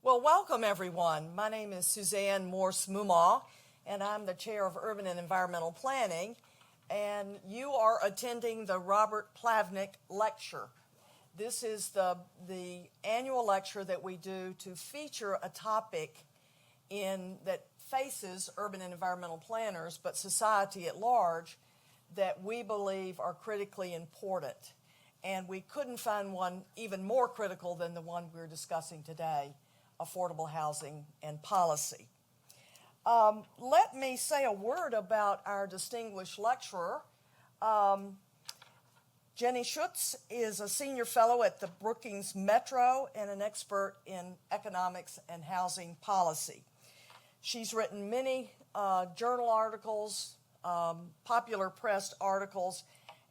Well, welcome everyone. My name is Suzanne Morse-Mumaw, and I'm the Chair of Urban and Environmental Planning, and you are attending the Robert Plavnick Lecture. This is the annual lecture that we do to feature a topic that faces urban and environmental planners, but society at large, that we believe are critically important. And we couldn't find one even more critical than the one we're discussing today, affordable housing and policy. Let me say a word about our distinguished lecturer. Jenny Schuetz is a senior fellow at the Brookings Metro and an expert in economics and housing policy. She's written many journal articles, popular press articles,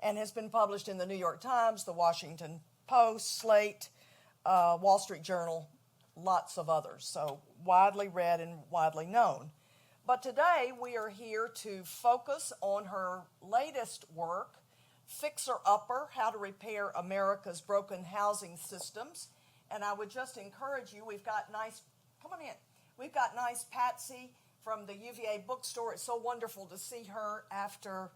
and has been published in the New York Times, the Washington Post, Slate, Wall Street Journal, lots of others. So widely read and widely known. But today we are here to focus on her latest work, Fixer Upper, How to Repair America's Broken Housing Systems. And I would just encourage you, we've got nice Patsy from the UVA bookstore. It's so wonderful to see her after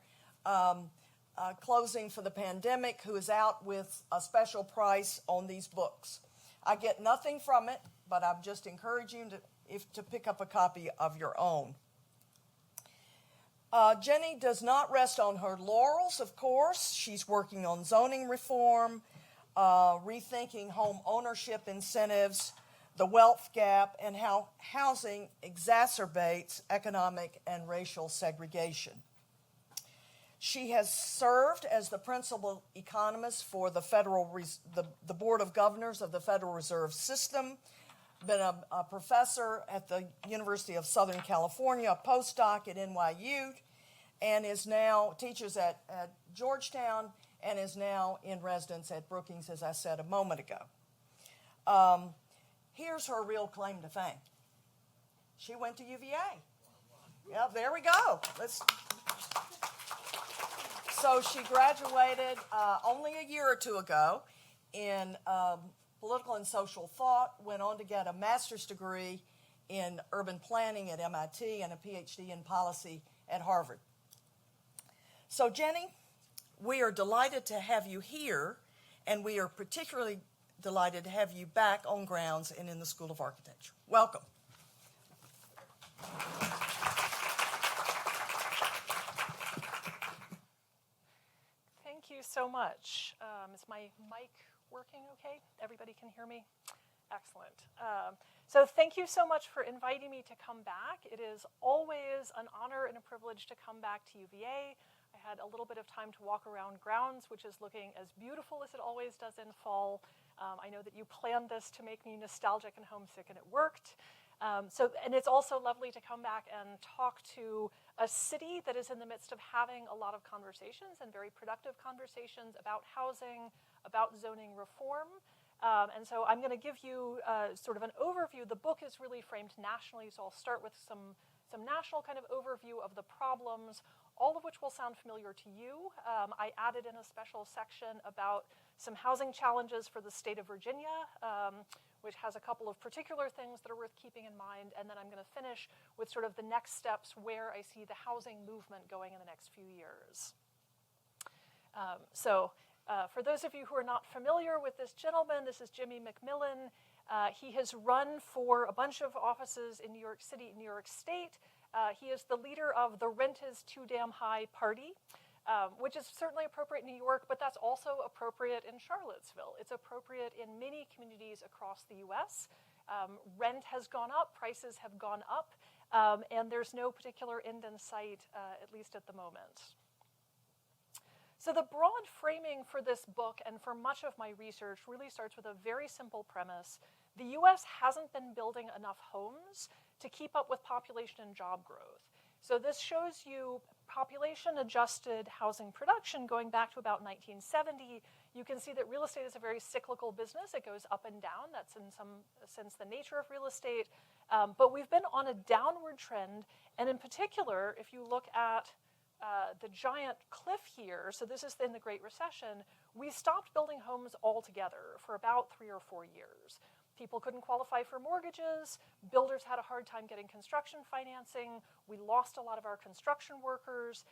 closing for the pandemic, who is out with a special price on these books. I get nothing from it, but I'm just encouraging you to pick up a copy of your own. Jenny does not rest on her laurels, of course. She's working on zoning reform, rethinking home ownership incentives, the wealth gap, and how housing exacerbates economic and racial segregation. She has served as the principal economist for the the Board of Governors of the Federal Reserve System, been a professor at the University of Southern California, a postdoc at NYU, and teaches at Georgetown and is now in residence at Brookings, as I said a moment ago. Here's her real claim to fame. She went to UVA. Yeah, there we go. So she graduated only a year or two ago in political and social thought, went on to get a master's degree in urban planning at MIT and a PhD in policy at Harvard. So Jenny, we are delighted to have you here, and we are particularly delighted to have you back on grounds and in the School of Architecture. Welcome. Thank you so much. Is my mic working okay? Everybody can hear me? Excellent. So thank you so much for inviting me to come back. It is always an honor and a privilege to come back to UVA. I had a little bit of time to walk around grounds, which is looking as beautiful as it always does in fall. I know that you planned this to make me nostalgic and homesick, and it worked. And it's also lovely to come back and talk to a city that is in the midst of having a lot of conversations and very productive conversations about housing, about zoning reform. And so I'm going to give you sort of an overview. The book is really framed nationally, so I'll start with some national kind of overview of the problems, all of which will sound familiar to you. I added in a special section about some housing challenges for the state of Virginia, which has a couple of particular things that are worth keeping in mind. And then I'm going to finish with sort of the next steps where I see the housing movement going in the next few years. For those of you who are not familiar with this gentleman, this is Jimmy McMillan. He has run for a bunch of offices in New York City and New York State. He is the leader of the Rent is Too Damn High party, which is certainly appropriate in New York, but that's also appropriate in Charlottesville. It's appropriate in many communities across the U.S. Rent has gone up, prices have gone up, and there's no particular end in sight, at least at the moment. So the broad framing for this book and for much of my research really starts with a very simple premise. The U.S. hasn't been building enough homes to keep up with population and job growth. So this shows you population-adjusted housing production going back to about 1970. You can see that real estate is a very cyclical business. It goes up and down. That's in some sense the nature of real estate. But we've been on a downward trend. And in particular, if you look at the giant cliff here, so this is in the Great Recession, we stopped building homes altogether for about 3 or 4 years. People couldn't qualify for mortgages. Builders had a hard time getting construction financing. We lost a lot of our construction workers.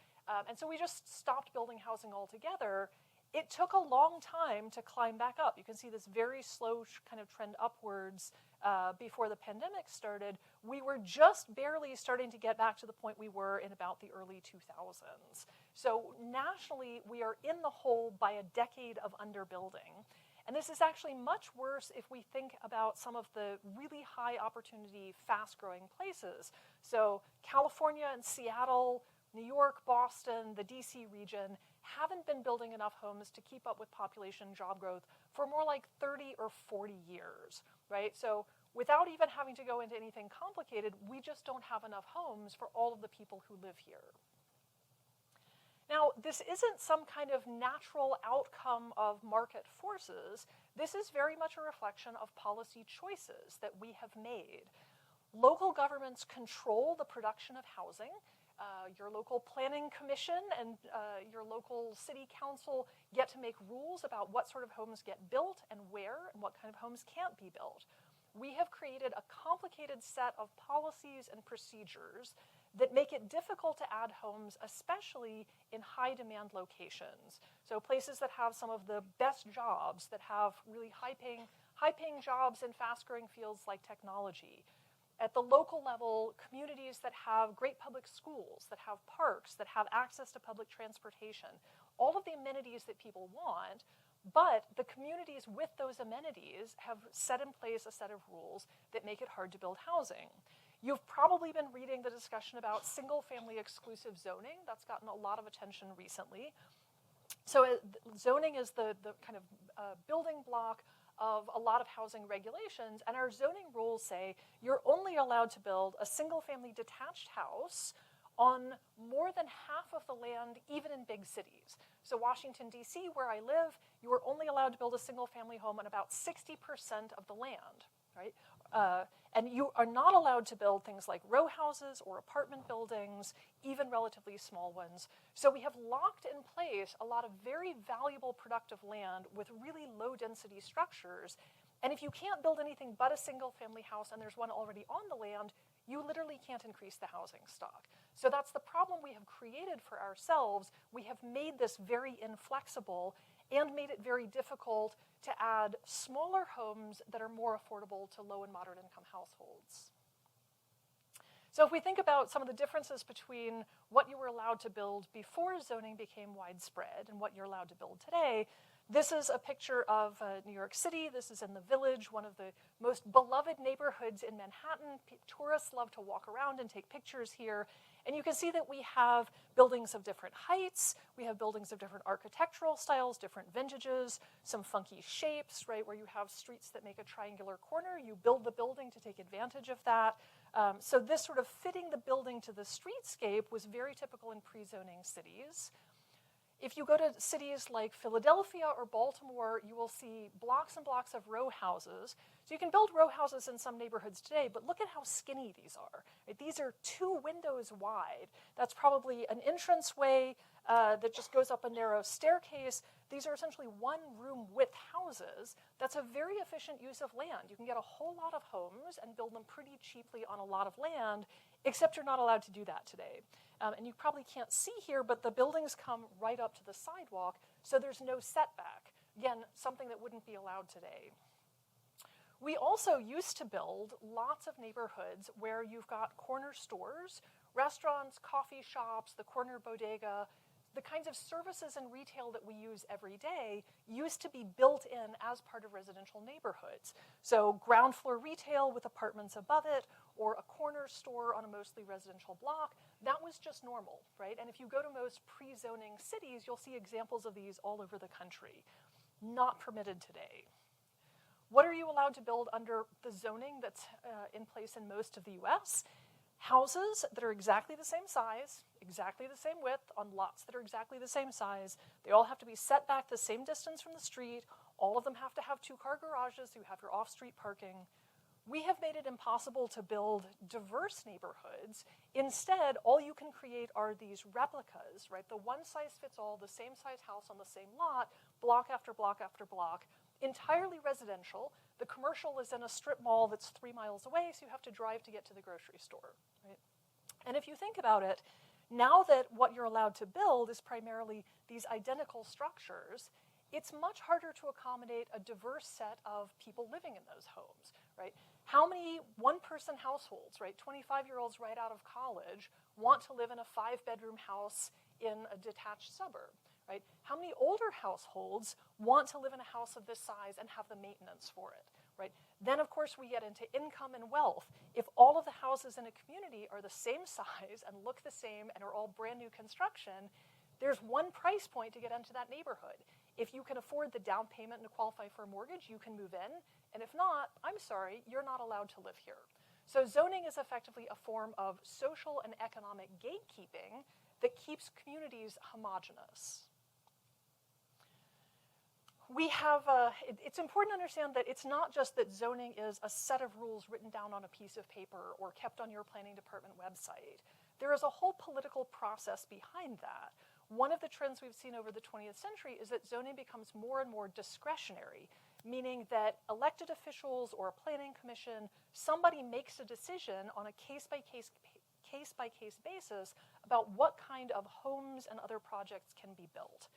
And so we just stopped building housing altogether. It took a long time to climb back up. You can see this very slow kind of trend upwards before the pandemic started. We were just barely starting to get back to the point we were in about the early 2000s. So nationally, we are in the hole by a decade of underbuilding. And this is actually much worse if we think about some of the really high opportunity, fast-growing places. So California and Seattle, New York, Boston, the DC region haven't been building enough homes to keep up with population job growth for more like 30 or 40 years, right? So without even having to go into anything complicated, we just don't have enough homes for all of the people who live here. Now, this isn't some kind of natural outcome of market forces. This is very much a reflection of policy choices that we have made. Local governments control the production of housing. Your local planning commission and your local city council get to make rules about what sort of homes get built and where and what kind of homes can't be built. We have created a complicated set of policies and procedures that make it difficult to add homes, especially in high-demand locations. So places that have some of the best jobs, that have really high-paying jobs in fast-growing fields like technology. At the local level, communities that have great public schools, that have parks, that have access to public transportation, all of the amenities that people want, but the communities with those amenities have set in place a set of rules that make it hard to build housing. You've probably been reading the discussion about single-family exclusive zoning. That's gotten a lot of attention recently. So zoning is the kind of building block of a lot of housing regulations, and our zoning rules say you're only allowed to build a single-family detached house on more than half of the land, even in big cities. So Washington, D.C., where I live, you are only allowed to build a single-family home on about 60% of the land, right? And you are not allowed to build things like row houses or apartment buildings, even relatively small ones. So we have locked in place a lot of very valuable productive land with really low density structures. And if you can't build anything but a single family house and there's one already on the land, you literally can't increase the housing stock. So that's the problem we have created for ourselves. We have made this very inflexible and made it very difficult to add smaller homes that are more affordable to low and moderate income households. So if we think about some of the differences between what you were allowed to build before zoning became widespread and what you're allowed to build today, this is a picture of New York City. This is in the Village, one of the most beloved neighborhoods in Manhattan. Tourists love to walk around and take pictures here. And you can see that we have buildings of different heights. We have buildings of different architectural styles, different vintages, some funky shapes, right, where you have streets that make a triangular corner. You build the building to take advantage of that. So this sort of fitting the building to the streetscape was very typical in pre-zoning cities. If you go to cities like Philadelphia or Baltimore, you will see blocks and blocks of row houses. So you can build row houses in some neighborhoods today, but look at how skinny these are. Right? These are 2 windows wide. That's probably an entranceway that just goes up a narrow staircase. These are essentially 1-room width houses. That's a very efficient use of land. You can get a whole lot of homes and build them pretty cheaply on a lot of land, except you're not allowed to do that today. And you probably can't see here, but the buildings come right up to the sidewalk, so there's no setback. Again, something that wouldn't be allowed today. We also used to build lots of neighborhoods where you've got corner stores, restaurants, coffee shops, the corner bodega. The kinds of services and retail that we use every day used to be built in as part of residential neighborhoods. So ground floor retail with apartments above it, or a corner store on a mostly residential block, that was just normal, right? And if you go to most pre-zoning cities, you'll see examples of these all over the country. Not permitted today. What are you allowed to build under the zoning that's in place in most of the US? Houses that are exactly the same size, exactly the same width, on lots that are exactly the same size. They all have to be set back the same distance from the street. All of them have to have 2-car garages, so you have your off-street parking. We have made it impossible to build diverse neighborhoods. Instead, all you can create are these replicas, right? The one-size-fits-all, the same size house on the same lot, block after block after block. entirely residential. The commercial is in a strip mall that's 3 miles away, so you have to drive to get to the grocery store, right? And if you think about it, now that what you're allowed to build is primarily these identical structures, it's much harder to accommodate a diverse set of people living in those homes, right? How many one-person households, right, 25-year-olds right out of college, want to live in a 5-bedroom house in a detached suburb, right? How many older households want to live in a house of this size and have the maintenance for it, right? Then, of course, we get into income and wealth. If all of the houses in a community are the same size and look the same and are all brand new construction, there's one price point to get into that neighborhood. If you can afford the down payment and to qualify for a mortgage, you can move in. And if not, I'm sorry, you're not allowed to live here. So zoning is effectively a form of social and economic gatekeeping that keeps communities homogenous. We have, it's important to understand that it's not just that zoning is a set of rules written down on a piece of paper or kept on your planning department website. There is a whole political process behind that. One of the trends we've seen over the 20th century is that zoning becomes more and more discretionary, meaning that elected officials or a planning commission, somebody makes a decision on a case-by-case basis about what kind of homes and other projects can be built.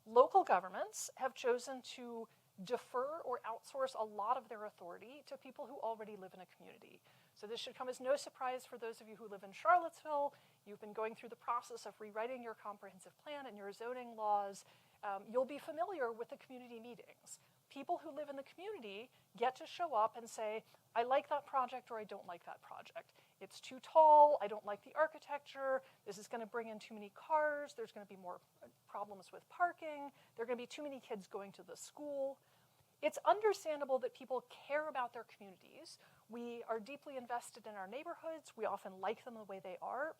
Local governments have chosen to defer or outsource a lot of their authority to people who already live in a community. So this should come as no surprise for those of you who live in Charlottesville. You've been going through the process of rewriting your comprehensive plan and your zoning laws. You'll be familiar with the community meetings. People who live in the community get to show up and say, I like that project or I don't like that project. It's too tall, I don't like the architecture, this is going to bring in too many cars, there's going to be more problems with parking, there are going to be too many kids going to the school. It's understandable that people care about their communities. We are deeply invested in our neighborhoods. We often like them the way they are.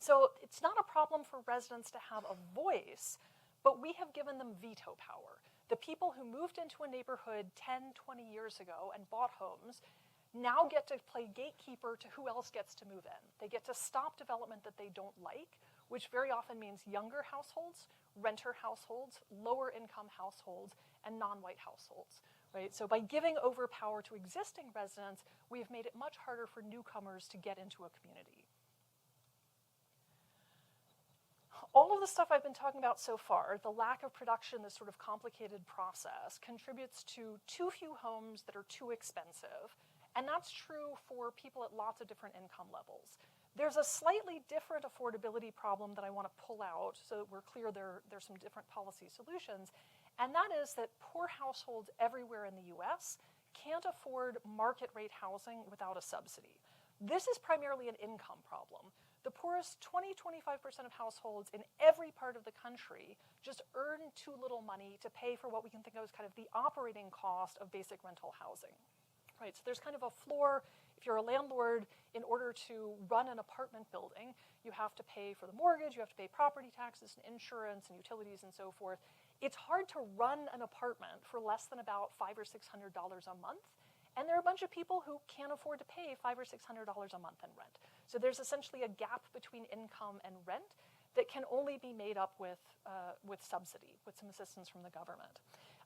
So it's not a problem for residents to have a voice, but we have given them veto power. The people who moved into a neighborhood 10, 20 years ago and bought homes now get to play gatekeeper to who else gets to move in. They get to stop development that they don't like, which very often means younger households, renter households, lower income households, and non-white households, right? So by giving over power to existing residents, we have made it much harder for newcomers to get into a community. All of the stuff I've been talking about so far, the lack of production, this sort of complicated process, contributes to too few homes that are too expensive. And that's true for people at lots of different income levels. There's a slightly different affordability problem that I want to pull out so that we're clear there's some different policy solutions. And that is that poor households everywhere in the US can't afford market rate housing without a subsidy. This is primarily an income problem. The poorest 20-25% of households in every part of the country just earn too little money to pay for what we can think of as kind of the operating cost of basic rental housing. Right, so there's kind of a floor. If you're a landlord, in order to run an apartment building, you have to pay for the mortgage, you have to pay property taxes and insurance and utilities and so forth. It's hard to run an apartment for less than about $500 or $600 a month. And there are a bunch of people who can't afford to pay $500 or $600 a month in rent. So there's essentially a gap between income and rent that can only be made up with subsidy, with some assistance from the government.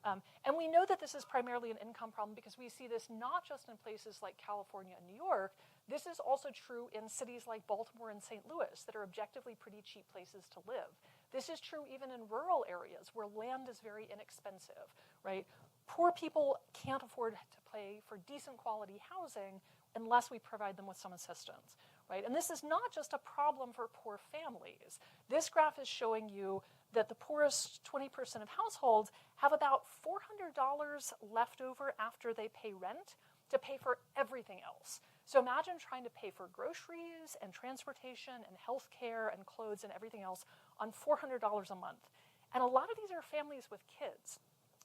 And we know that this is primarily an income problem because we see this not just in places like California and New York. This is also true in cities like Baltimore and St. Louis that are objectively pretty cheap places to live. This is true even in rural areas where land is very inexpensive, right? Poor people can't afford to pay for decent quality housing unless we provide them with some assistance, right? And this is not just a problem for poor families. This graph is showing you that the poorest 20% of households have about $400 left over after they pay rent to pay for everything else. So imagine trying to pay for groceries and transportation and health care and clothes and everything else on $400 a month. And a lot of these are families with kids.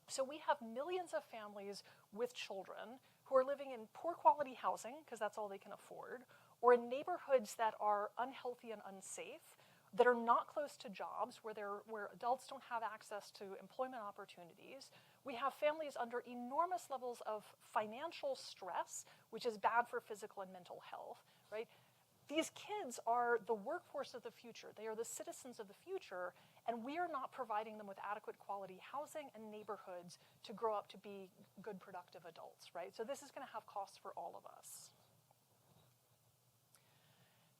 So we have millions of families with children who are living in poor quality housing, because that's all they can afford, or in neighborhoods that are unhealthy and unsafe, that are not close to jobs, where adults don't have access to employment opportunities. We have families under enormous levels of financial stress, which is bad for physical and mental health, right? these kids are the workforce of the future. They are the citizens of the future, and we are not providing them with adequate quality housing and neighborhoods to grow up to be good, productive adults, right? So this is going to have costs for all of us.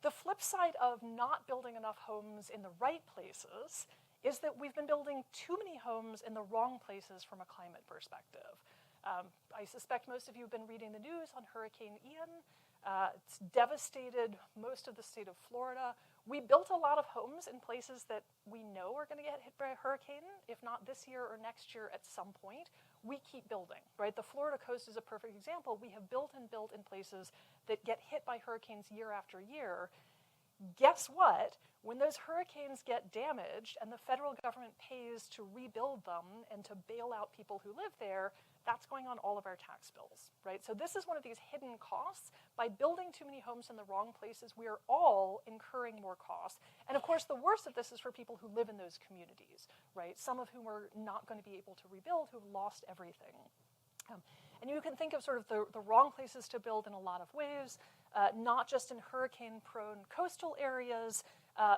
The flip side of not building enough homes in the right places is that we've been building too many homes in the wrong places from a climate perspective. I suspect most of you have been reading the news on Hurricane Ian. It's devastated most of the state of Florida. We built a lot of homes in places that we know are going to get hit by a hurricane, if not this year or next year at some point. We keep building, right? The Florida coast is a perfect example. We have built and built in places that get hit by hurricanes year after year. Guess what? When those hurricanes get damaged and the federal government pays to rebuild them and to bail out people who live there, that's going on all of our tax bills, right? So this is one of these hidden costs. By building too many homes in the wrong places, we are all incurring more costs. And of course, the worst of this is for people who live in those communities, right? Some of whom are not going to be able to rebuild, who've lost everything. And you can think of sort of the wrong places to build in a lot of ways, not just in hurricane-prone coastal areas.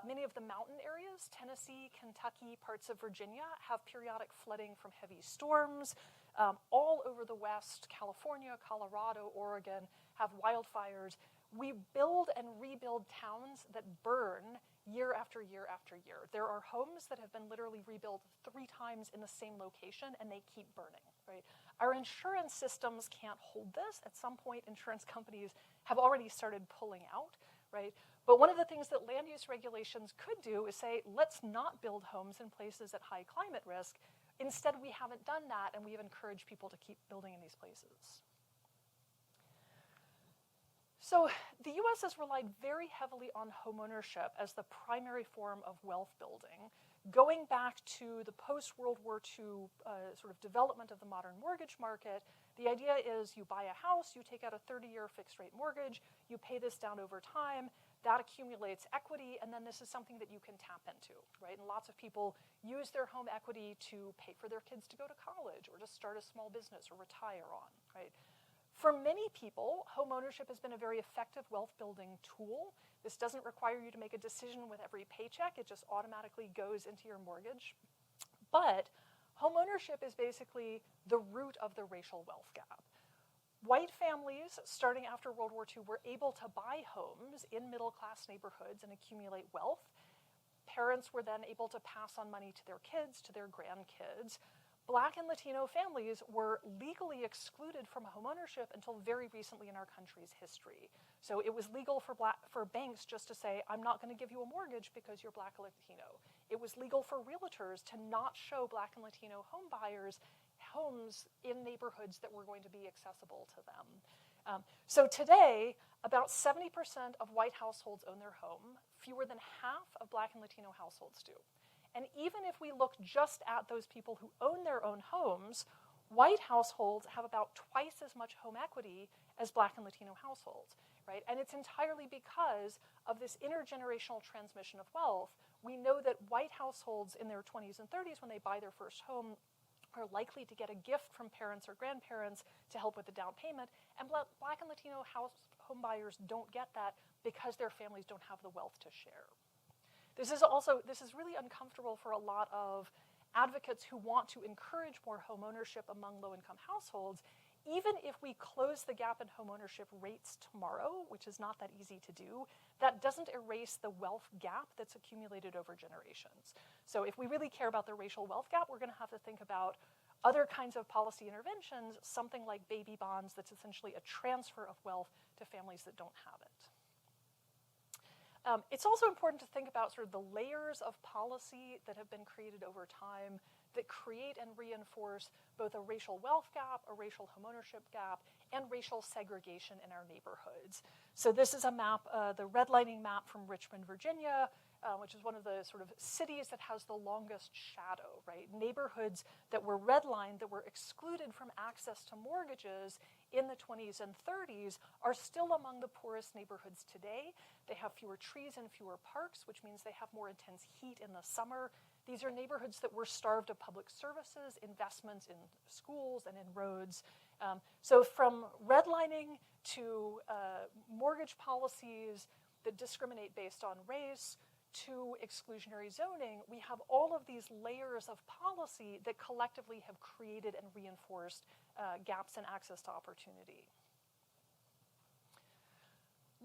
Many of the mountain areas, Tennessee, Kentucky, parts of Virginia, have periodic flooding from heavy storms. All over the West, California, Colorado, Oregon, have wildfires. We build and rebuild towns that burn year after year after year. There are homes that have been literally rebuilt 3 times in the same location, and they keep burning, right? Our insurance systems can't hold this. At some point, insurance companies have already started pulling out, right? But one of the things that land use regulations could do is say, let's not build homes in places at high climate risk. Instead, we haven't done that, and we have encouraged people to keep building in these places. So the U.S. has relied very heavily on homeownership as the primary form of wealth building, going back to the post-World War II sort of development of the modern mortgage market. The idea is you buy a house, you take out a 30-year fixed-rate mortgage, you pay this down over time, that accumulates equity, and then this is something that you can tap into, right? And lots of people use their home equity to pay for their kids to go to college or to start a small business or retire on, right? For many people, home ownership has been a very effective wealth-building tool. This doesn't require you to make a decision with every paycheck. It just automatically goes into your mortgage. But home ownership is basically the root of the racial wealth gap. White families, starting after World War II, were able to buy homes in middle-class neighborhoods and accumulate wealth. Parents were then able to pass on money to their kids, to their grandkids. Black and Latino families were legally excluded from homeownership until very recently in our country's history. So it was legal for banks just to say, I'm not going to give you a mortgage because you're Black or Latino. It was legal for realtors to not show Black and Latino home buyers homes in neighborhoods that were going to be accessible to them. So today, about 70% of white households own their home. Fewer than half of Black and Latino households do. And even if we look just at those people who own their own homes, white households have about twice as much home equity as Black and Latino households, right? And it's entirely because of this intergenerational transmission of wealth. We know that white households in their 20s and 30s, when they buy their first home, are likely to get a gift from parents or grandparents to help with the down payment. And Black and Latino home buyers don't get that because their families don't have the wealth to share. This is really uncomfortable for a lot of advocates who want to encourage more home ownership among low-income households. Even if we close the gap in home ownership rates tomorrow, which is not that easy to do, that doesn't erase the wealth gap that's accumulated over generations. So if we really care about the racial wealth gap, we're going to have to think about other kinds of policy interventions, something like baby bonds that's essentially a transfer of wealth to families that don't have it. It's also important to think about sort of the layers of policy that have been created over time that create and reinforce both a racial wealth gap, a racial homeownership gap, and racial segregation in our neighborhoods. So this is a map, the redlining map from Richmond, Virginia, which is one of the sort of cities that has the longest shadow, right? Neighborhoods that were redlined, that were excluded from access to mortgages in the 20s and 30s are still among the poorest neighborhoods today. They have fewer trees and fewer parks, which means they have more intense heat in the summer. These are neighborhoods that were starved of public services, investments in schools and in roads. So from redlining to mortgage policies that discriminate based on race, to exclusionary zoning, we have all of these layers of policy that collectively have created and reinforced gaps in access to opportunity.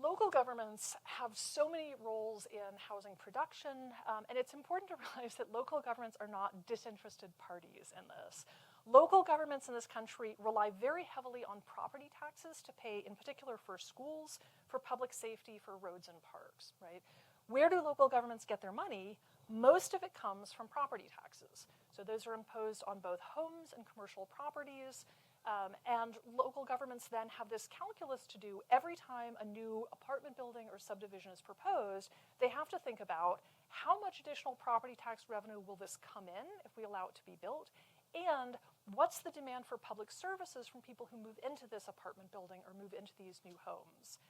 Local governments have so many roles in housing production, and it's important to realize that local governments are not disinterested parties in this. Local governments in this country rely very heavily on property taxes to pay, in particular for schools, for public safety, for roads and parks, right? Where do local governments get their money? Most of it comes from property taxes. So those are imposed on both homes and commercial properties. And local governments then have this calculus to do every time a new apartment building or subdivision is proposed. They have to think about how much additional property tax revenue will this come in if we allow it to be built, and what's the demand for public services from people who move into this apartment building or move into these new homes.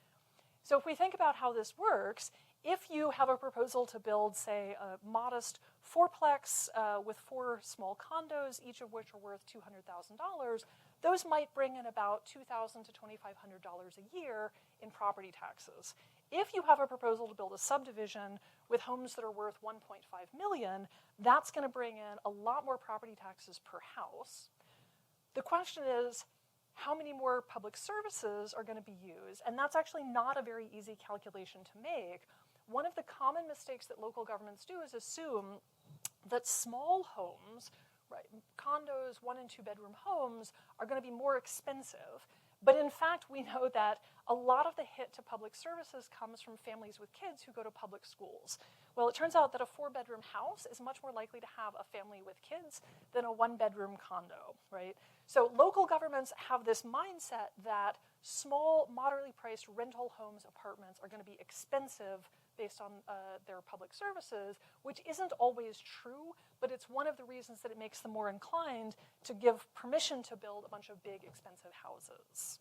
So if we think about how this works, if you have a proposal to build, say, a modest fourplex with 4 small condos, each of which are worth $200,000, those might bring in about $2,000 to $2,500 a year in property taxes. If you have a proposal to build a subdivision with homes that are worth $1.5 million, that's going to bring in a lot more property taxes per house. The question is, how many more public services are going to be used? And that's actually not a very easy calculation to make. One of the common mistakes that local governments do is assume that small homes, right, condos, 1 and 2 bedroom homes, are going to be more expensive. But in fact, we know that a lot of the hit to public services comes from families with kids who go to public schools. Well, it turns out that a 4-bedroom house is much more likely to have a family with kids than a 1-bedroom condo, right? So local governments have this mindset that small, moderately priced rental homes, apartments are going to be expensive based on their public services, which isn't always true, but it's one of the reasons that it makes them more inclined to give permission to build a bunch of big, expensive houses.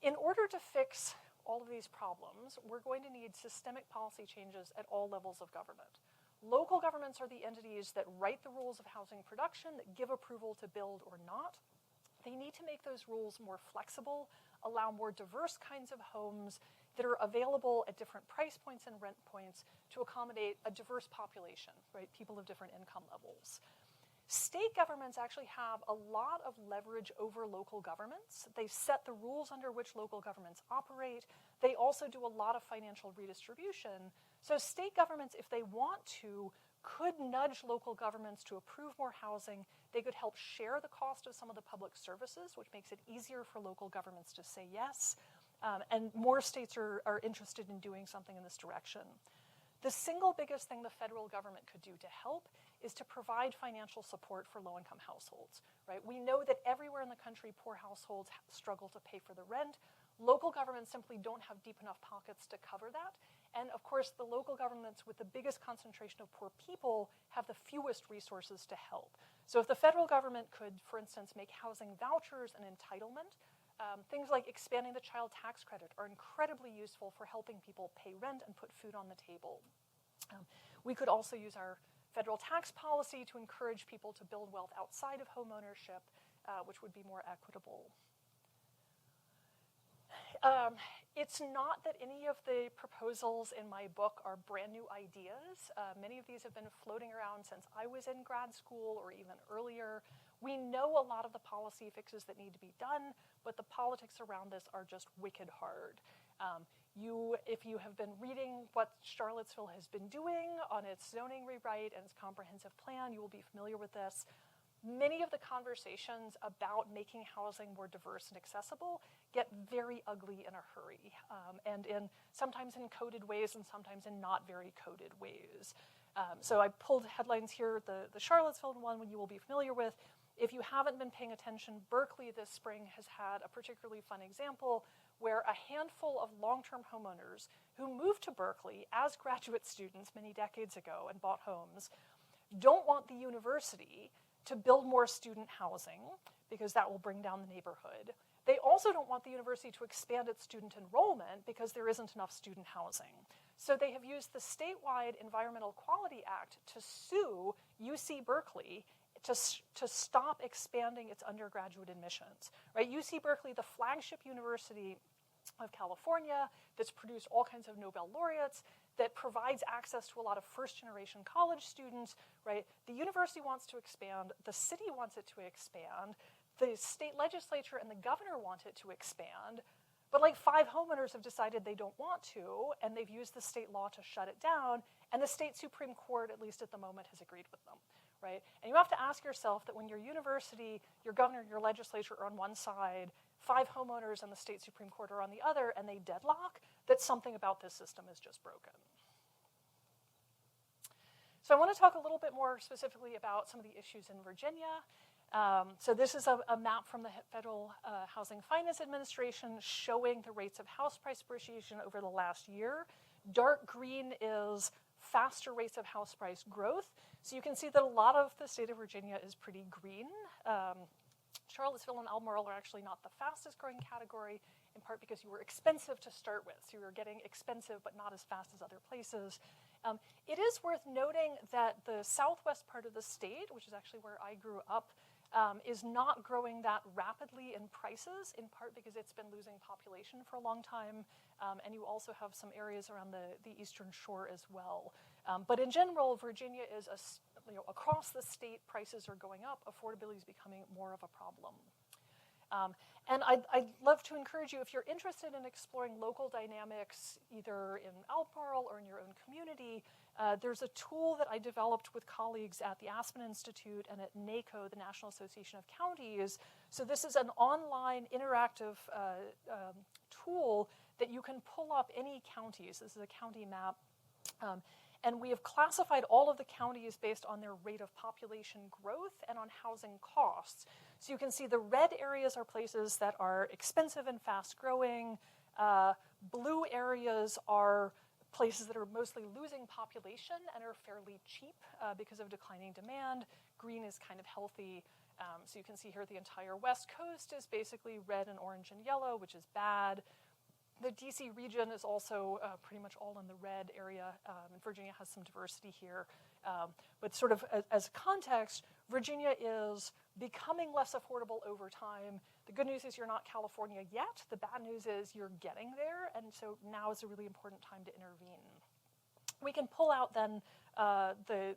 In order to fix all of these problems, we're going to need systemic policy changes at all levels of government. Local governments are the entities that write the rules of housing production, that give approval to build or not. They need to make those rules more flexible, allow more diverse kinds of homes that are available at different price points and rent points to accommodate a diverse population, right? People of different income levels. State governments actually have a lot of leverage over local governments. They set the rules under which local governments operate. They also do a lot of financial redistribution. So state governments, if they want to, could nudge local governments to approve more housing. They could help share the cost of some of the public services, which makes it easier for local governments to say yes. And more states are interested in doing something in this direction. The single biggest thing the federal government could do to help is to provide financial support for low-income households, right? We know that everywhere in the country, poor households struggle to pay for the rent. Local governments simply don't have deep enough pockets to cover that. And of course, the local governments with the biggest concentration of poor people have the fewest resources to help. So if the federal government could, for instance, make housing vouchers an entitlement, things like expanding the child tax credit are incredibly useful for helping people pay rent and put food on the table. We could also use our federal tax policy to encourage people to build wealth outside of homeownership, which would be more equitable. It's not that any of the proposals in my book are brand new ideas. Many of these have been floating around since I was in grad school or even earlier. We know a lot of the policy fixes that need to be done, but the politics around this are just wicked hard. If you have been reading what Charlottesville has been doing on its zoning rewrite and its comprehensive plan, you will be familiar with this. Many of the conversations about making housing more diverse and accessible get very ugly in a hurry, and sometimes in coded ways and sometimes in not very coded ways. So I pulled headlines here. The Charlottesville one you will be familiar with. If you haven't been paying attention, Berkeley this spring has had a particularly fun example where a handful of long-term homeowners who moved to Berkeley as graduate students many decades ago and bought homes don't want the university to build more student housing because that will bring down the neighborhood. They also don't want the university to expand its student enrollment because there isn't enough student housing. So they have used the statewide Environmental Quality Act to sue UC Berkeley to stop expanding its undergraduate admissions. Right? UC Berkeley, the flagship university of California, that's produced all kinds of Nobel laureates, that provides access to a lot of first-generation college students, right? The university wants to expand, the city wants it to expand, the state legislature and the governor want it to expand, but like 5 homeowners have decided they don't want to, and they've used the state law to shut it down, and the state Supreme Court, at least at the moment, has agreed with them, right? And you have to ask yourself that when your university, your governor, your legislature are on one side, 5 homeowners and the state Supreme Court are on the other, and they deadlock, that something about this system is just broken. So I want to talk a little bit more specifically about some of the issues in Virginia. So this is a map from the Federal Housing Finance Administration showing the rates of house price appreciation over the last year. Dark green is faster rates of house price growth. So you can see that a lot of the state of Virginia is pretty green. Charlottesville and Albemarle are actually not the fastest growing category, in part because you were expensive to start with. So you were getting expensive, but not as fast as other places. It is worth noting that the southwest part of the state, which is actually where I grew up, is not growing that rapidly in prices, in part because it's been losing population for a long time, and you also have some areas around the eastern shore as well. But in general, Virginia is, across the state, prices are going up. Affordability is becoming more of a problem. And I'd love to encourage you, if you're interested in exploring local dynamics, either in Albemarle or in your own community, there's a tool that I developed with colleagues at the Aspen Institute and at NACO, the National Association of Counties. So this is an online interactive tool that you can pull up any counties. This is a county map. And we have classified all of the counties based on their rate of population growth and on housing costs. So you can see the red areas are places that are expensive and fast growing. Blue areas are places that are mostly losing population and are fairly cheap because of declining demand. Green is kind of healthy. So you can see here the entire West Coast is basically red and orange and yellow, which is bad. The DC region is also pretty much all in the red area, and Virginia has some diversity here. But sort of as context, Virginia is becoming less affordable over time. The good news is you're not California yet. The bad news is you're getting there, and so now is a really important time to intervene. We can pull out then the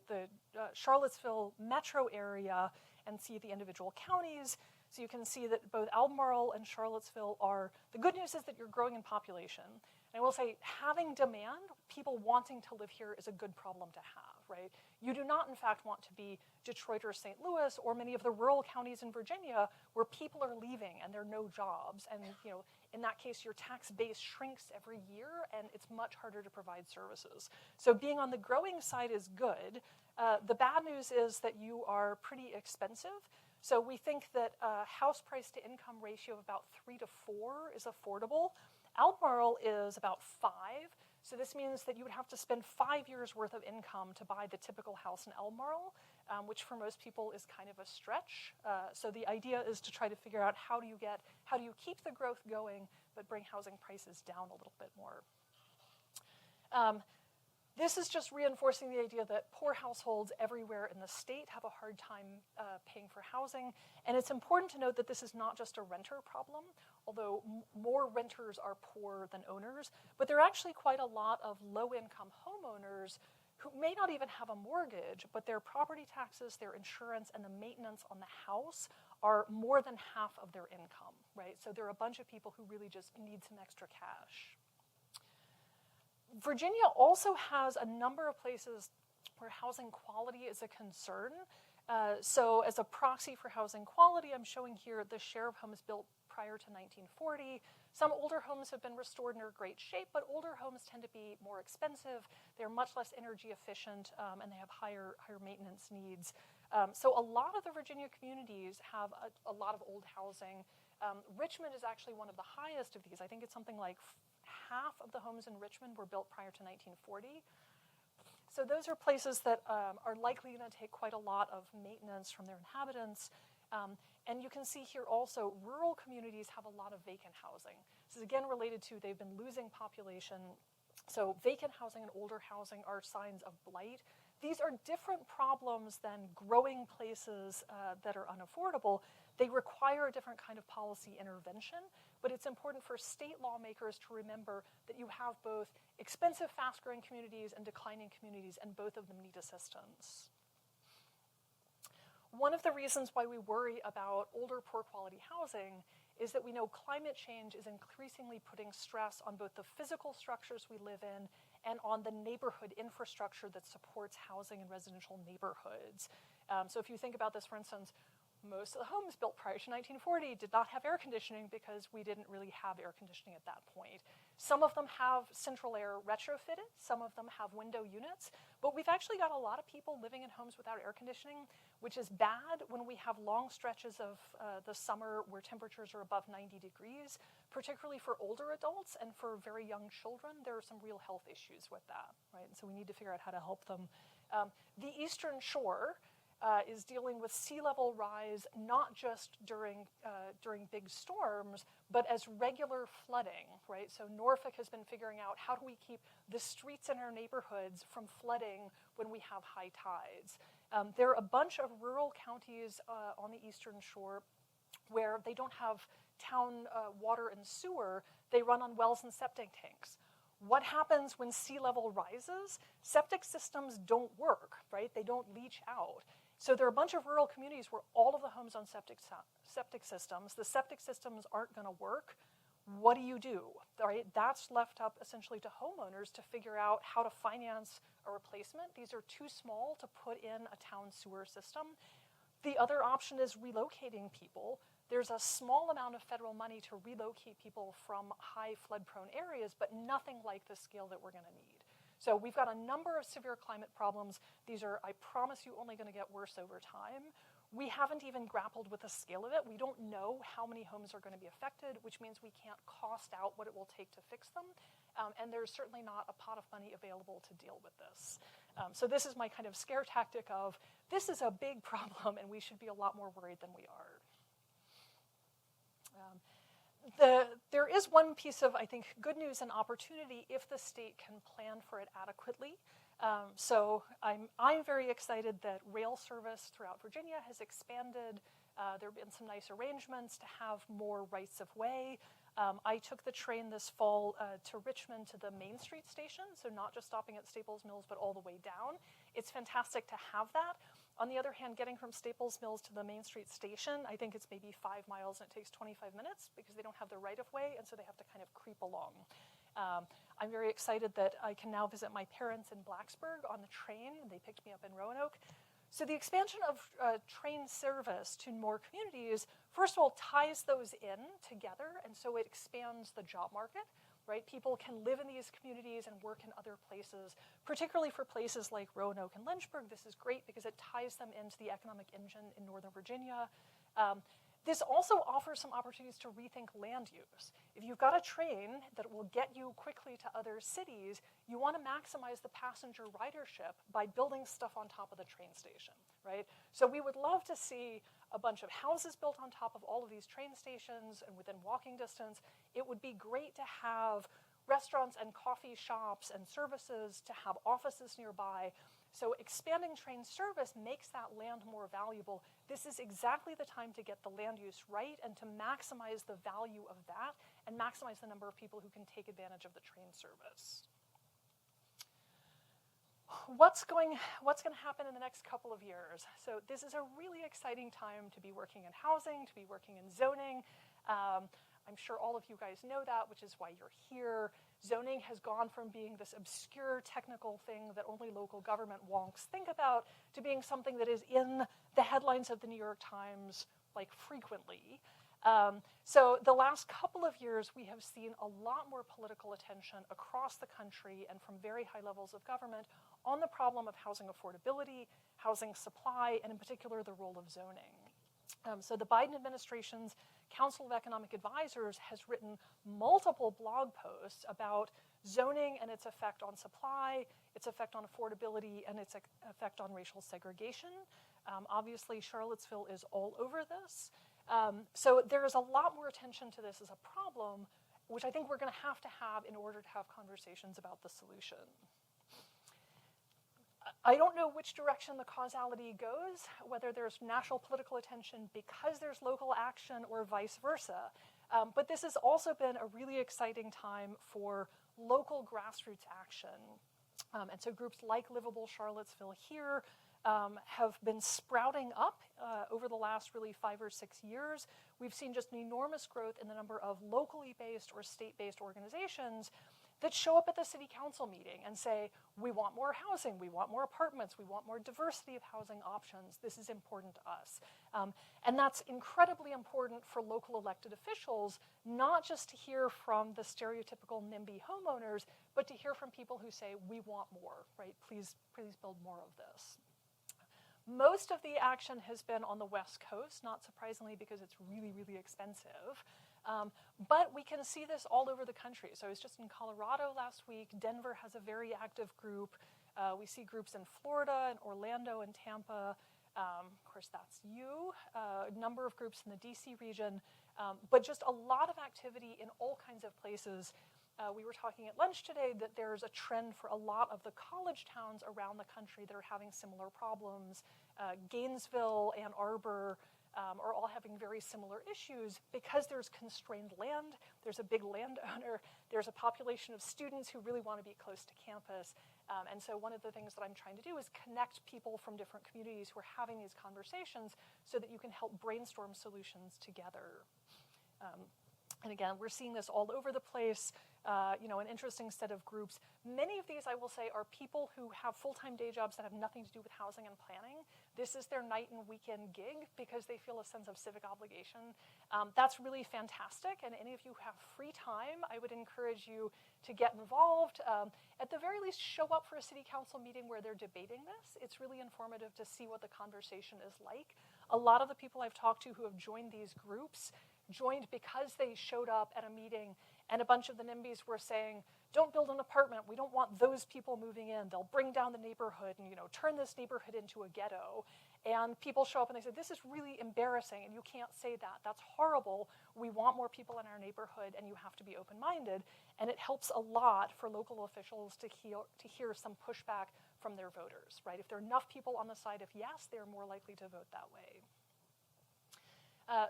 Charlottesville metro area and see the individual counties. So you can see that both Albemarle and Charlottesville are, the good news is that you're growing in population. And I will say, having demand, people wanting to live here is a good problem to have, right? You do not, in fact, want to be Detroit or St. Louis or many of the rural counties in Virginia where people are leaving and there are no jobs. And, in that case, your tax base shrinks every year and it's much harder to provide services. So being on the growing side is good. The bad news is that you are pretty expensive. So we think that a house price to income ratio of about 3 to 4 is affordable. Albemarle is about 5. So this means that you would have to spend 5 years worth of income to buy the typical house in Albemarle, which for most people is kind of a stretch. So the idea is to try to figure out how do you keep the growth going, but bring housing prices down a little bit more. This is just reinforcing the idea that poor households everywhere in the state have a hard time paying for housing. And it's important to note that this is not just a renter problem, although more renters are poor than owners. But there are actually quite a lot of low-income homeowners who may not even have a mortgage, but their property taxes, their insurance, and the maintenance on the house are more than half of their income, right? So there are a bunch of people who really just need some extra cash. Virginia also has a number of places where housing quality is a concern. So as a proxy for housing quality, I'm showing here the share of homes built prior to 1940. Some older homes have been restored and are in great shape, but older homes tend to be more expensive. They're much less energy efficient, and they have higher maintenance needs. So a lot of the Virginia communities have a lot of old housing. Richmond is actually one of the highest of these. I think it's something like half of the homes in Richmond were built prior to 1940. So those are places that are likely going to take quite a lot of maintenance from their inhabitants. And you can see here also, rural communities have a lot of vacant housing. This is again related to they've been losing population. So vacant housing and older housing are signs of blight. These are different problems than growing places that are unaffordable. They require a different kind of policy intervention, but it's important for state lawmakers to remember that you have both expensive, fast-growing communities and declining communities, and both of them need assistance. One of the reasons why we worry about older, poor-quality housing is that we know climate change is increasingly putting stress on both the physical structures we live in and on the neighborhood infrastructure that supports housing in residential neighborhoods. So if you think about this, for instance, most of the homes built prior to 1940 did not have air conditioning because we didn't really have air conditioning at that point. Some of them have central air retrofitted, some of them have window units, but we've actually got a lot of people living in homes without air conditioning, which is bad when we have long stretches of the summer where temperatures are above 90 degrees, particularly for older adults and for very young children. There are some real health issues with that, right? And so we need to figure out how to help them. The Eastern Shore is dealing with sea level rise not just during big storms, but as regular flooding, right? So Norfolk has been figuring out how do we keep the streets in our neighborhoods from flooding when we have high tides. There are a bunch of rural counties on the Eastern Shore where they don't have town water and sewer. They run on wells and septic tanks. What happens when sea level rises? Septic systems don't work, right? They don't leach out. So there are a bunch of rural communities where all of the homes on septic systems, the septic systems aren't going to work. What do you do, right? That's left up essentially to homeowners to figure out how to finance a replacement. These are too small to put in a town sewer system. The other option is relocating people. There's a small amount of federal money to relocate people from high flood-prone areas, but nothing like the scale that we're going to need. So we've got a number of severe climate problems. These are, I promise you, only going to get worse over time. We haven't even grappled with the scale of it. We don't know how many homes are going to be affected, which means we can't cost out what it will take to fix them. And there's certainly not a pot of money available to deal with this. So this is my kind of scare tactic of, this is a big problem and we should be a lot more worried than we are. There is one piece of, I think, good news and opportunity if the state can plan for it adequately. So I'm very excited that rail service throughout Virginia has expanded. There have been some nice arrangements to have more rights of way. I took the train this fall to Richmond to the Main Street station, so not just stopping at Staples Mills, but all the way down. It's fantastic to have that. On the other hand, getting from Staples Mills to the Main Street station, I think it's maybe 5 miles and it takes 25 minutes because they don't have the right-of-way, and so they have to kind of creep along. I'm very excited that I can now visit my parents in Blacksburg on the train. They picked me up in Roanoke. So the expansion of train service to more communities, first of all, ties those in together, and so it expands the job market. Right? People can live in these communities and work in other places, particularly for places like Roanoke and Lynchburg. This is great because it ties them into the economic engine in Northern Virginia. This also offers some opportunities to rethink land use. If you've got a train that will get you quickly to other cities, you want to maximize the passenger ridership by building stuff on top of the train station, right? So we would love to see a bunch of houses built on top of all of these train stations and within walking distance. It would be great to have restaurants and coffee shops and services, to have offices nearby. So expanding train service makes that land more valuable. This is exactly the time to get the land use right and to maximize the value of that and maximize the number of people who can take advantage of the train service. What's going to happen in the next couple of years? So this is a really exciting time to be working in housing, to be working in zoning. I'm sure all of you guys know that, which is why you're here. Zoning has gone from being this obscure technical thing that only local government wonks think about to being something that is in the headlines of the New York Times like frequently. So the last couple of years, we have seen a lot more political attention across the country and from very high levels of government on the problem of housing affordability, housing supply, and in particular, the role of zoning. So the Biden administration's Council of Economic Advisors has written multiple blog posts about zoning and its effect on supply, its effect on affordability, and its effect on racial segregation. Obviously, Charlottesville is all over this. So there is a lot more attention to this as a problem, which I think we're going to have in order to have conversations about the solution. I don't know which direction the causality goes, whether there's national political attention because there's local action or vice versa. But this has also been a really exciting time for local grassroots action. And so groups like Livable Charlottesville here have been sprouting up over the last really 5 or 6 years. We've seen just an enormous growth in the number of locally based or state-based organizations that show up at the city council meeting and say, we want more housing, we want more apartments, we want more diversity of housing options. This is important to us. And that's incredibly important for local elected officials, not just to hear from the stereotypical NIMBY homeowners, but to hear from people who say, we want more, right? Please build more of this. Most of the action has been on the West Coast, not surprisingly because it's really, really expensive. But we can see this all over the country. So I was just in Colorado last week. Denver has a very active group. We see groups in Florida and Orlando and Tampa. Of course, that's you. A number of groups in the DC region. But just a lot of activity in all kinds of places. We were talking at lunch today that there's a trend for a lot of the college towns around the country that are having similar problems. Gainesville, Ann Arbor, are all having very similar issues because there's constrained land, there's a big landowner, there's a population of students who really want to be close to campus. And so one of the things that I'm trying to do is connect people from different communities who are having these conversations so that you can help brainstorm solutions together. And again, we're seeing this all over the place, an interesting set of groups. Many of these, I will say, are people who have full-time day jobs that have nothing to do with housing and planning. This is their night and weekend gig because they feel a sense of civic obligation. That's really fantastic, and any of you who have free time, I would encourage you to get involved. At the very least, show up for a city council meeting where they're debating this. It's really informative to see what the conversation is like. A lot of the people I've talked to who have joined these groups joined because they showed up at a meeting and a bunch of the NIMBYs were saying, don't build an apartment, we don't want those people moving in, they'll bring down the neighborhood and turn this neighborhood into a ghetto. And people show up and they say, this is really embarrassing and you can't say that, that's horrible, we want more people in our neighborhood and you have to be open-minded. And it helps a lot for local officials to hear some pushback from their voters, right? If there are enough people on the side of yes, they're more likely to vote that way.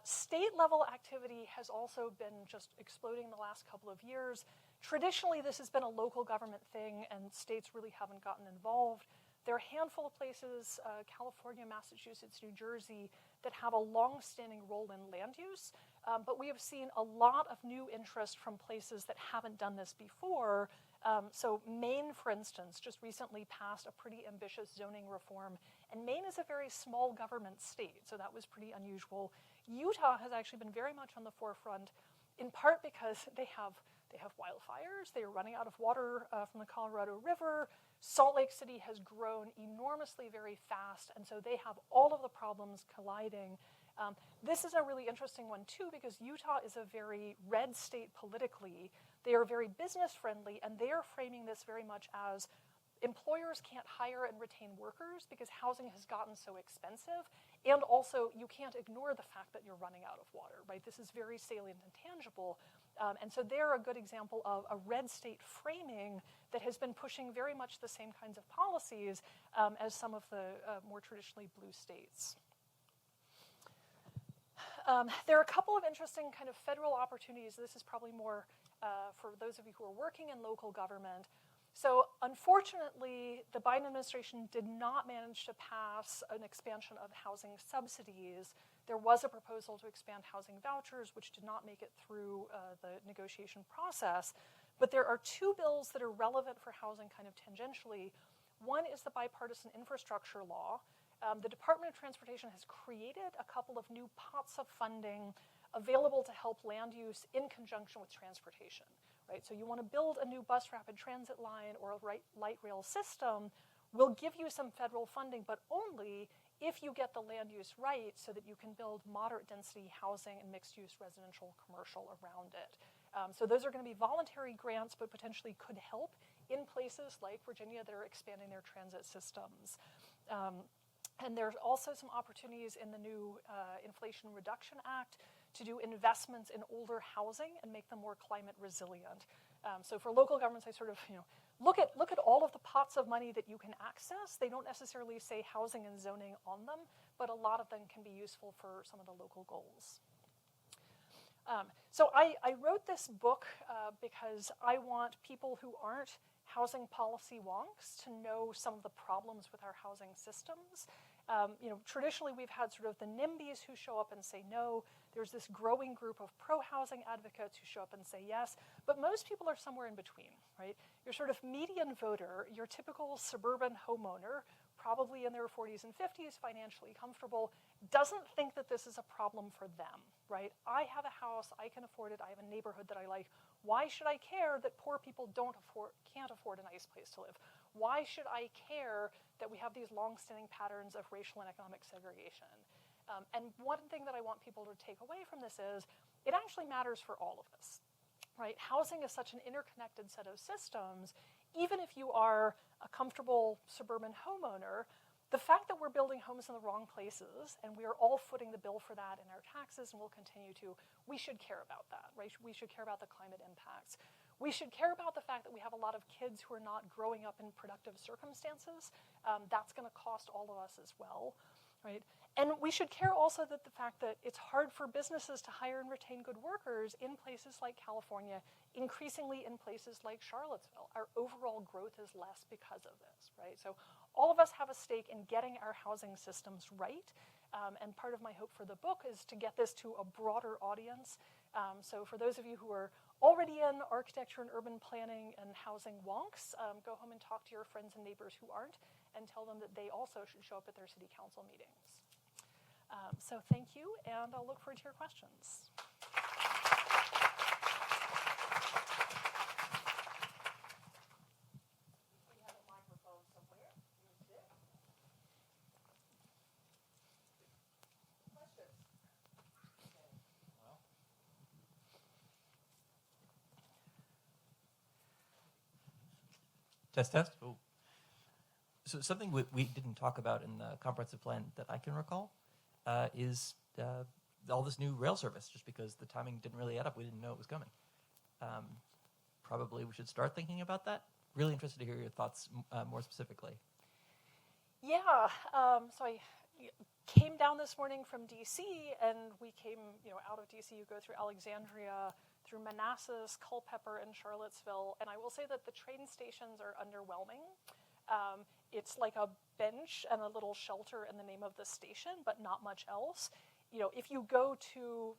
State-level activity has also been just exploding the last couple of years. Traditionally, this has been a local government thing, and states really haven't gotten involved. There are a handful of places, California, Massachusetts, New Jersey, that have a long-standing role in land use, but we have seen a lot of new interest from places that haven't done this before. So Maine, for instance, just recently passed a pretty ambitious zoning reform, and Maine is a very small government state, so that was pretty unusual. Utah has actually been very much on the forefront, in part because they have wildfires, they are running out of water from the Colorado River. Salt Lake City has grown enormously very fast, and so they have all of the problems colliding. This is a really interesting one, too, because Utah is a very red state politically. They are very business-friendly, and they are framing this very much as employers can't hire and retain workers because housing has gotten so expensive, and also you can't ignore the fact that you're running out of water, right? This is very salient and tangible. And so they're a good example of a red state framing that has been pushing very much the same kinds of policies as some of the more traditionally blue states. There are a couple of interesting kind of federal opportunities. This is probably more for those of you who are working in local government. So unfortunately, the Biden administration did not manage to pass an expansion of housing subsidies. There was a proposal to expand housing vouchers, which did not make it through the negotiation process. But there are two bills that are relevant for housing kind of tangentially. One is the bipartisan infrastructure law. The Department of Transportation has created a couple of new pots of funding available to help land use in conjunction with transportation. Right? So you want to build a new bus rapid transit line or a light rail system, we'll give you some federal funding, but only if you get the land use right so that you can build moderate density housing and mixed use residential commercial around it. So those are going to be voluntary grants, but potentially could help in places like Virginia that are expanding their transit systems. And there's also some opportunities in the new Inflation Reduction Act to do investments in older housing and make them more climate resilient. So for local governments, I sort of look at all of the pots of money that you can access. They don't necessarily say housing and zoning on them, but a lot of them can be useful for some of the local goals. So I wrote this book because I want people who aren't housing policy wonks to know some of the problems with our housing systems. Traditionally we've had sort of the NIMBYs who show up and say no. There's this growing group of pro-housing advocates who show up and say yes, but most people are somewhere in between, right? Your sort of median voter, your typical suburban homeowner, probably in their 40s and 50s, financially comfortable, doesn't think that this is a problem for them, right? I have a house, I can afford it, I have a neighborhood that I like. Why should I care that poor people can't afford a nice place to live? Why should I care that we have these long-standing patterns of racial and economic segregation? And one thing that I want people to take away from this is it actually matters for all of us, right? Housing is such an interconnected set of systems. Even if you are a comfortable suburban homeowner, the fact that we're building homes in the wrong places, and we are all footing the bill for that in our taxes and will continue to, we should care about that, right? We should care about the climate impacts. We should care about the fact that we have a lot of kids who are not growing up in productive circumstances. That's going to cost all of us as well, right? And we should care also that the fact that it's hard for businesses to hire and retain good workers in places like California, increasingly in places like Charlottesville. Our overall growth is less because of this, right? So all of us have a stake in getting our housing systems right. And part of my hope for the book is to get this to a broader audience. So for those of you who are already in architecture and urban planning and housing wonks, go home and talk to your friends and neighbors who aren't and tell them that they also should show up at their city council meetings. So thank you, and I'll look forward to your questions. We have a microphone somewhere. Here's it. Questions? Well. Test. Oh. So something we didn't talk about in the comprehensive plan that I can recall is all this new rail service, just because the timing didn't really add up. We didn't know it was coming. Probably we should start thinking about that. Really interested to hear your thoughts more specifically. Yeah, so I came down this morning from DC, and we came, out of DC. You go through Alexandria, through Manassas, Culpeper, and Charlottesville, and I will say that the train stations are underwhelming. It's like a bench and a little shelter in the name of the station, but not much else. If you go to,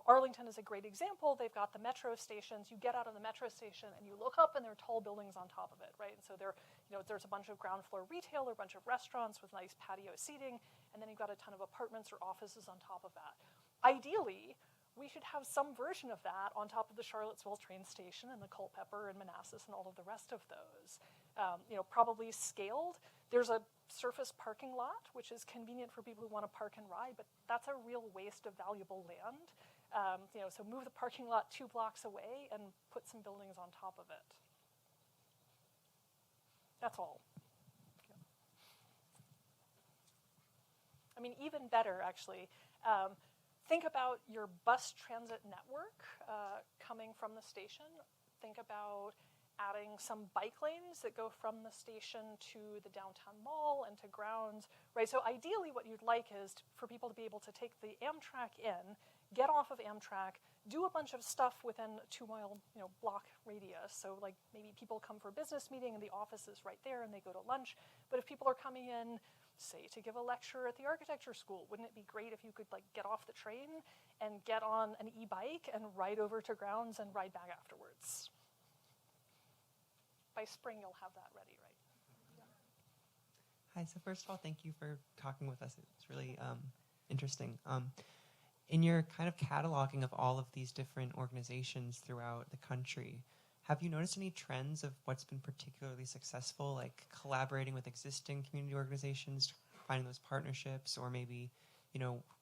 Arlington is a great example. They've got the metro stations. You get out of the metro station and you look up and there are tall buildings on top of it, right? And so there's a bunch of ground floor retail or a bunch of restaurants with nice patio seating, and then you've got a ton of apartments or offices on top of that. Ideally, we should have some version of that on top of the Charlottesville train station and the Culpeper and Manassas and all of the rest of those. Probably scaled. There's a surface parking lot, which is convenient for people who want to park and ride, but that's a real waste of valuable land. So move the parking lot 2 blocks away and put some buildings on top of it. That's all. Yeah. I mean, even better, actually. Think about your bus transit network coming from the station. Think about adding some bike lanes that go from the station to the downtown mall and to grounds, right? So ideally what you'd like is for people to be able to take the Amtrak in, get off of Amtrak, do a bunch of stuff within a 2-mile block radius. So like maybe people come for a business meeting and the office is right there and they go to lunch. But if people are coming in, say, to give a lecture at the architecture school, wouldn't it be great if you could get off the train and get on an e-bike and ride over to grounds and ride back afterwards? By spring, you'll have that ready, right? Yeah. Hi, so first of all, thank you for talking with us. It's really interesting. In your kind of cataloging of all of these different organizations throughout the country, have you noticed any trends of what's been particularly successful, like collaborating with existing community organizations, finding those partnerships, or maybe,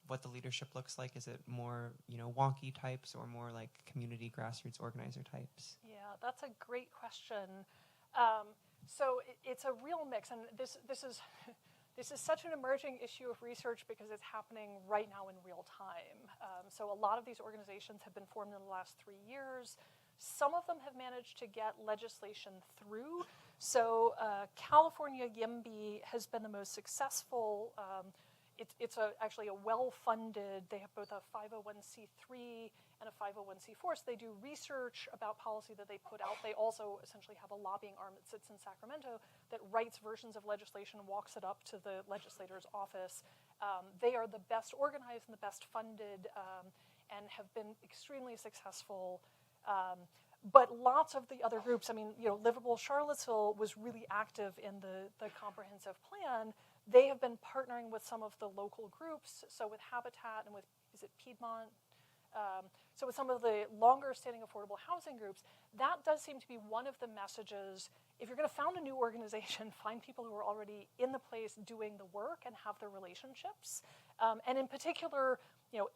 what the leadership looks like? Is it more, wonky types or more like community grassroots organizer types? Yeah, that's a great question. So it's a real mix, and this is such an emerging issue of research because it's happening right now in real time. So a lot of these organizations have been formed in the last 3 years. Some of them have managed to get legislation through. So California YIMBY has been the most successful. it's actually a well-funded, they have both a 501c3 and a 501c4, so they do research about policy that they put out. They also essentially have a lobbying arm that sits in Sacramento that writes versions of legislation, walks it up to the legislator's office. They are the best organized and the best funded and have been extremely successful. But lots of the other groups, I mean, Livable Charlottesville was really active in the comprehensive plan. They have been partnering with some of the local groups, so with Habitat and with, is it Piedmont? So with some of the longer-standing affordable housing groups, that does seem to be one of the messages. If you're going to found a new organization, find people who are already in the place doing the work and have the relationships. And in particular,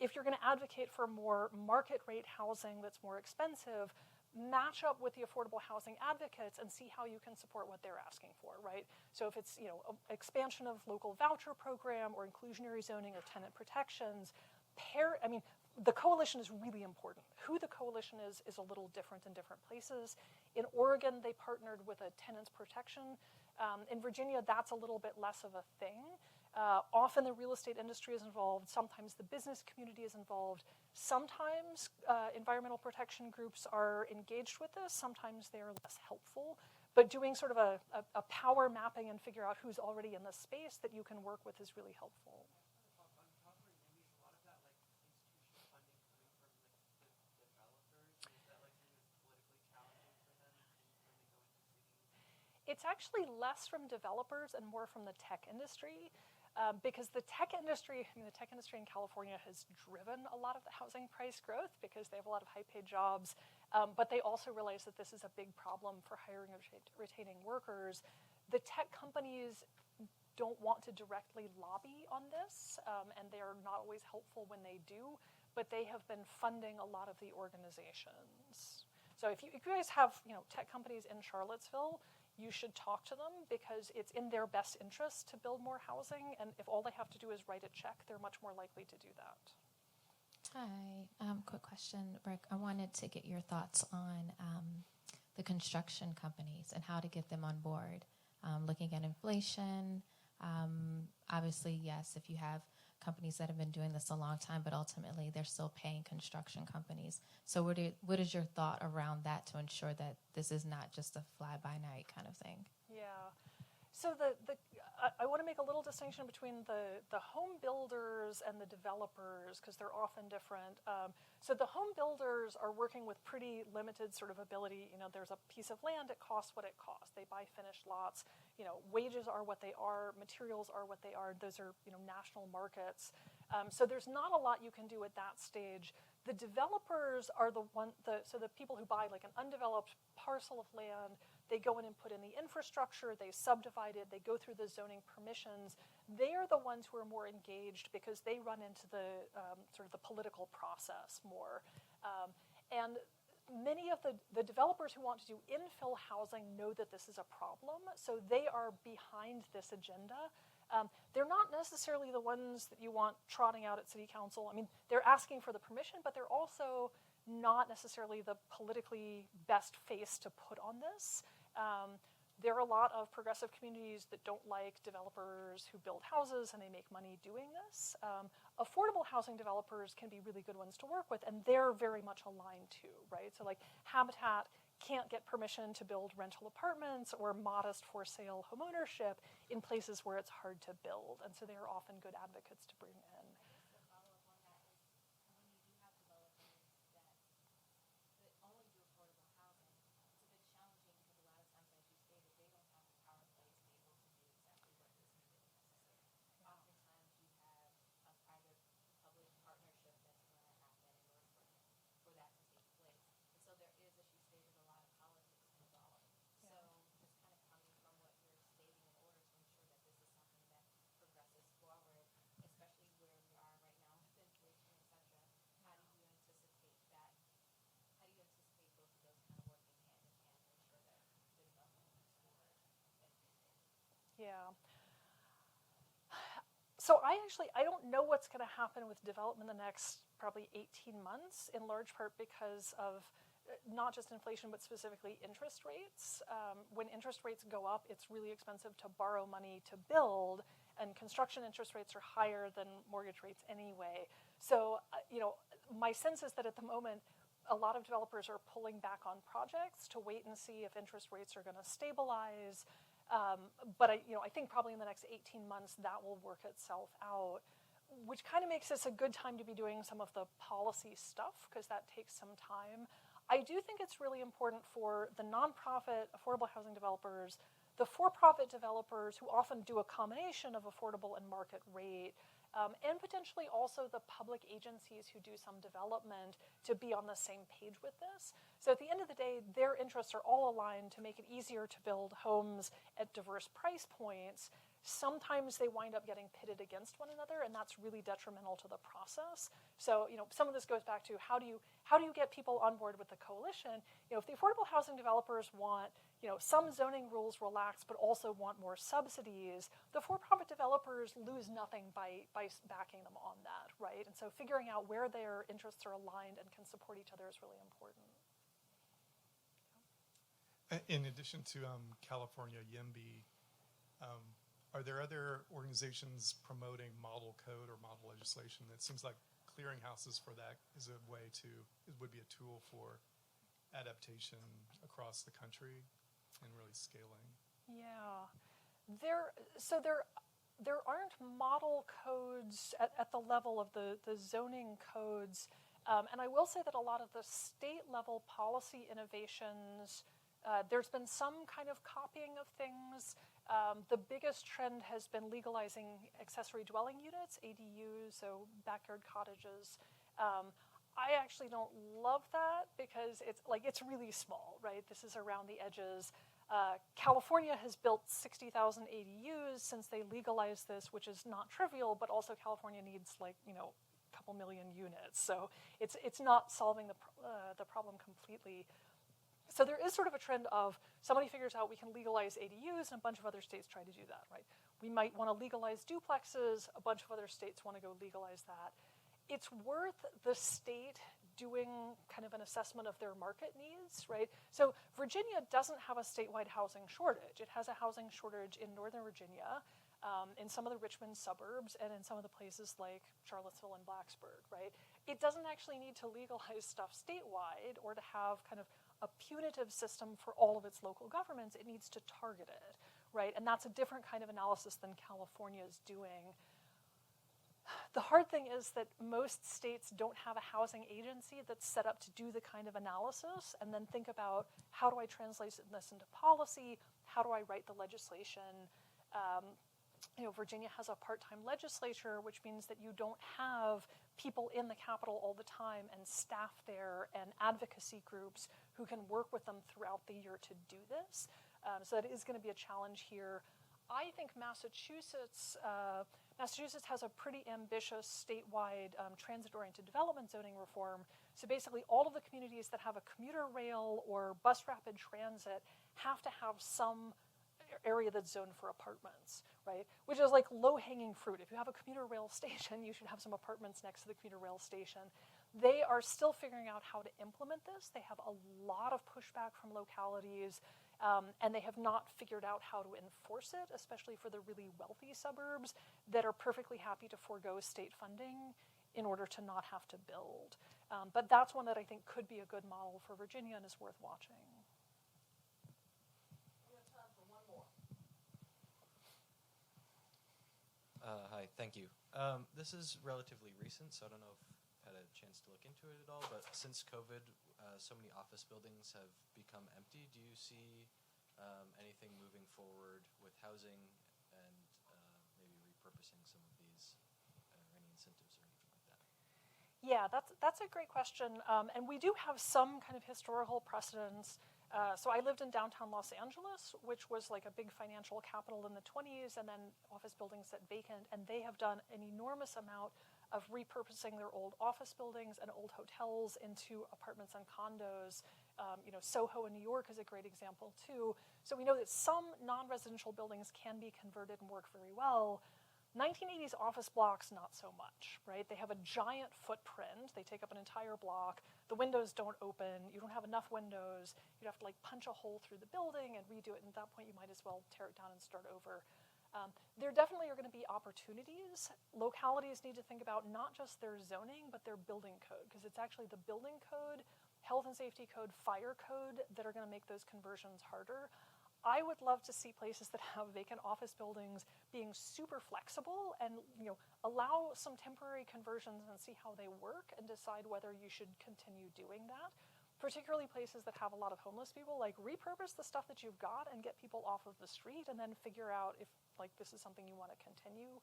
if you're going to advocate for more market rate housing that's more expensive, match up with the affordable housing advocates and see how you can support what they're asking for, right? So if it's, expansion of local voucher program or inclusionary zoning or tenant protections, the coalition is really important. Who the coalition is a little different in different places. In Oregon, they partnered with a tenants protection. In Virginia, that's a little bit less of a thing. Often the real estate industry is involved. Sometimes the business community is involved. Sometimes environmental protection groups are engaged with this. Sometimes they're less helpful. But doing sort of a power mapping and figure out who's already in the space that you can work with is really helpful. It's actually less from developers and more from the tech industry. Because the tech industry in California has driven a lot of the housing price growth because they have a lot of high-paid jobs, but they also realize that this is a big problem for hiring and retaining workers. The tech companies don't want to directly lobby on this, and they are not always helpful when they do, but they have been funding a lot of the organizations. So if you guys have tech companies in Charlottesville, you should talk to them because it's in their best interest to build more housing. And if all they have to do is write a check, they're much more likely to do that. Hi, quick question, Rick. I wanted to get your thoughts on the construction companies and how to get them on board. Looking at inflation, obviously, yes, if you have companies that have been doing this a long time, but ultimately they're still paying construction companies. So what is your thought around that to ensure that this is not just a fly-by-night kind of thing? Yeah. So I want to make a little distinction between the home builders and the developers because they're often different. So the home builders are working with pretty limited sort of ability. There's a piece of land, it costs what it costs. They buy finished lots. Wages are what they are, materials are what they are. Those are national markets. So there's not a lot you can do at that stage. The developers are the people who buy like an undeveloped parcel of land. They go in and put in the infrastructure, they subdivide it, they go through the zoning permissions. They are the ones who are more engaged because they run into the sort of the political process more. And many of the developers who want to do infill housing know that this is a problem, so they are behind this agenda. They're not necessarily the ones that you want trotting out at city council. I mean, they're asking for the permission, but they're also not necessarily the politically best face to put on this. There are a lot of progressive communities that don't like developers who build houses and they make money doing this. Affordable housing developers can be really good ones to work with, and they're very much aligned too, right? So like Habitat can't get permission to build rental apartments or modest for sale homeownership in places where it's hard to build, and so they're often good advocates to bring in. Yeah. So I don't know what's going to happen with development in the next probably 18 months, in large part because of not just inflation, but specifically interest rates. When interest rates go up, it's really expensive to borrow money to build, and construction interest rates are higher than mortgage rates anyway. So, my sense is that at the moment, a lot of developers are pulling back on projects to wait and see if interest rates are going to stabilize. But I think probably in the next 18 months that will work itself out, which kind of makes this a good time to be doing some of the policy stuff because that takes some time. I do think it's really important for the nonprofit affordable housing developers, the for-profit developers who often do a combination of affordable and market rate, and potentially also the public agencies who do some development to be on the same page with this. So at the end of the day, their interests are all aligned to make it easier to build homes at diverse price points. Sometimes they wind up getting pitted against one another, and that's really detrimental to the process. So, some of this goes back to how do you get people on board with the coalition? If the affordable housing developers want, some zoning rules relaxed, but also want more subsidies, the for-profit developers lose nothing by backing them on that, right? And so figuring out where their interests are aligned and can support each other is really important. In addition to California YIMBY, are there other organizations promoting model code or model legislation? It seems like clearinghouses for that would be a tool for adaptation across the country and really scaling. Yeah, there aren't model codes at the level of the zoning codes, and I will say that a lot of the state level policy innovations, there's been some kind of copying of things. The biggest trend has been legalizing accessory dwelling units, ADUs, so backyard cottages. I actually don't love that because it's really small, right? This is around the edges. California has built 60,000 ADUs since they legalized this, which is not trivial, but also California needs a couple million units. So it's not solving the problem completely. So there is sort of a trend of somebody figures out we can legalize ADUs and a bunch of other states try to do that, right? We might want to legalize duplexes, a bunch of other states want to go legalize that. It's worth the state doing kind of an assessment of their market needs, right? So Virginia doesn't have a statewide housing shortage. It has a housing shortage in Northern Virginia, in some of the Richmond suburbs, and in some of the places like Charlottesville and Blacksburg, right? It doesn't actually need to legalize stuff statewide or to have kind of a punitive system for all of its local governments. It needs to target it, right? And that's a different kind of analysis than California is doing. The hard thing is that most states don't have a housing agency that's set up to do the kind of analysis and then think about how do I translate this into policy? How do I write the legislation? Virginia has a part-time legislature, which means that you don't have people in the Capitol all the time and staff there and advocacy groups who can work with them throughout the year to do this. So that is going to be a challenge here. I think Massachusetts has a pretty ambitious statewide transit-oriented development zoning reform. So basically all of the communities that have a commuter rail or bus rapid transit have to have some area that's zoned for apartments, right? Which is like low-hanging fruit. If you have a commuter rail station, you should have some apartments next to the commuter rail station. They are still figuring out how to implement this. They have a lot of pushback from localities, and they have not figured out how to enforce it, especially for the really wealthy suburbs that are perfectly happy to forego state funding in order to not have to build. But that's one that I think could be a good model for Virginia and is worth watching. Hi, thank you. This is relatively recent, so I don't know if I've had a chance to look into it at all, but since COVID, so many office buildings have become empty. Do you see anything moving forward with housing and maybe repurposing some of these, any incentives or anything like that? Yeah, that's a great question. And we do have some kind of historical precedents. So I lived in downtown Los Angeles, which was like a big financial capital in the 20s, and then office buildings sat vacant, and they have done an enormous amount of repurposing their old office buildings and old hotels into apartments and condos. Soho in New York is a great example too. So we know that some non-residential buildings can be converted and work very well. 1980s office blocks, not so much, right? They have a giant footprint. They take up an entire block. The windows don't open. You don't have enough windows. You'd have to punch a hole through the building and redo it. And at that point, you might as well tear it down and start over. There definitely are going to be opportunities. Localities need to think about not just their zoning, but their building code, because it's actually the building code, health and safety code, fire code that are going to make those conversions harder. I would love to see places that have vacant office buildings being super flexible and allow some temporary conversions and see how they work and decide whether you should continue doing that. Particularly places that have a lot of homeless people, like repurpose the stuff that you've got and get people off of the street and then figure out if this is something you want to continue.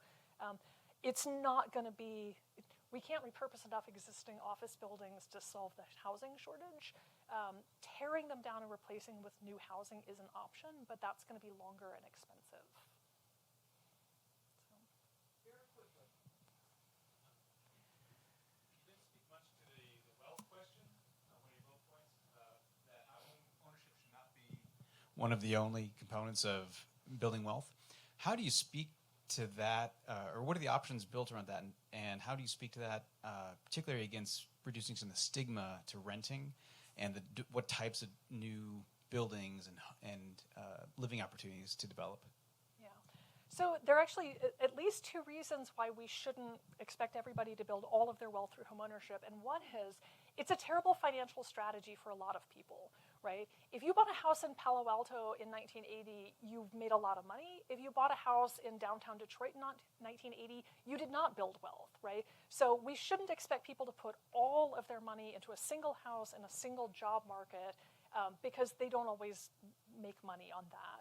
It's not going to be, we can't repurpose enough existing office buildings to solve the housing shortage. Tearing them down and replacing with new housing is an option, but that's going to be longer and expensive. Very quickly. You didn't speak much to the wealth question, one of your bullet points, that home ownership should not be one of the only components of building wealth. How do you speak to that, or what are the options built around that, and how do you speak to that, particularly against reducing some of the stigma to renting, and what types of new buildings and living opportunities to develop? Yeah. So there are actually at least two reasons why we shouldn't expect everybody to build all of their wealth through homeownership. And one is, it's a terrible financial strategy for a lot of people, right? If you bought a house in Palo Alto in 1980, you've made a lot of money. If you bought a house in downtown Detroit in 1980, you did not build wealth, right? So we shouldn't expect people to put all of their money into a single house in a single job market because they don't always make money on that.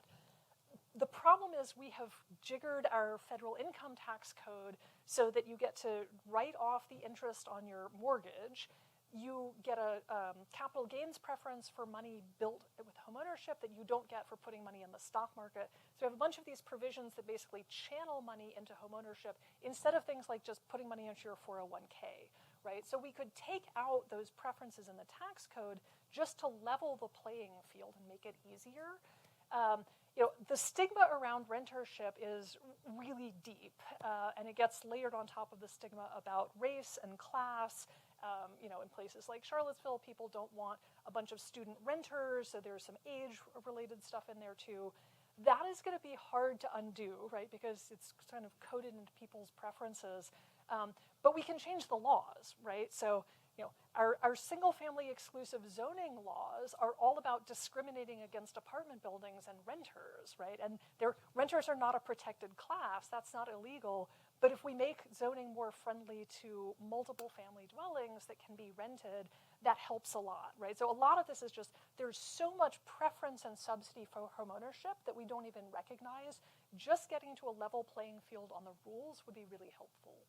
The problem is we have jiggered our federal income tax code so that you get to write off the interest on your mortgage. You get a capital gains preference for money built with homeownership that you don't get for putting money in the stock market. So we have a bunch of these provisions that basically channel money into homeownership instead of things like just putting money into your 401k, right? So we could take out those preferences in the tax code just to level the playing field and make it easier. The stigma around rentership is really deep, and it gets layered on top of the stigma about race and class. In places like Charlottesville, people don't want a bunch of student renters, so there's some age-related stuff in there too. That is going to be hard to undo, right, because it's kind of coded into people's preferences. But we can change the laws, right? So, our single-family exclusive zoning laws are all about discriminating against apartment buildings and renters, right? And renters are not a protected class. That's not illegal. But if we make zoning more friendly to multiple family dwellings that can be rented, that helps a lot, right? So a lot of this is just, there's so much preference and subsidy for homeownership that we don't even recognize. Just getting to a level playing field on the rules would be really helpful.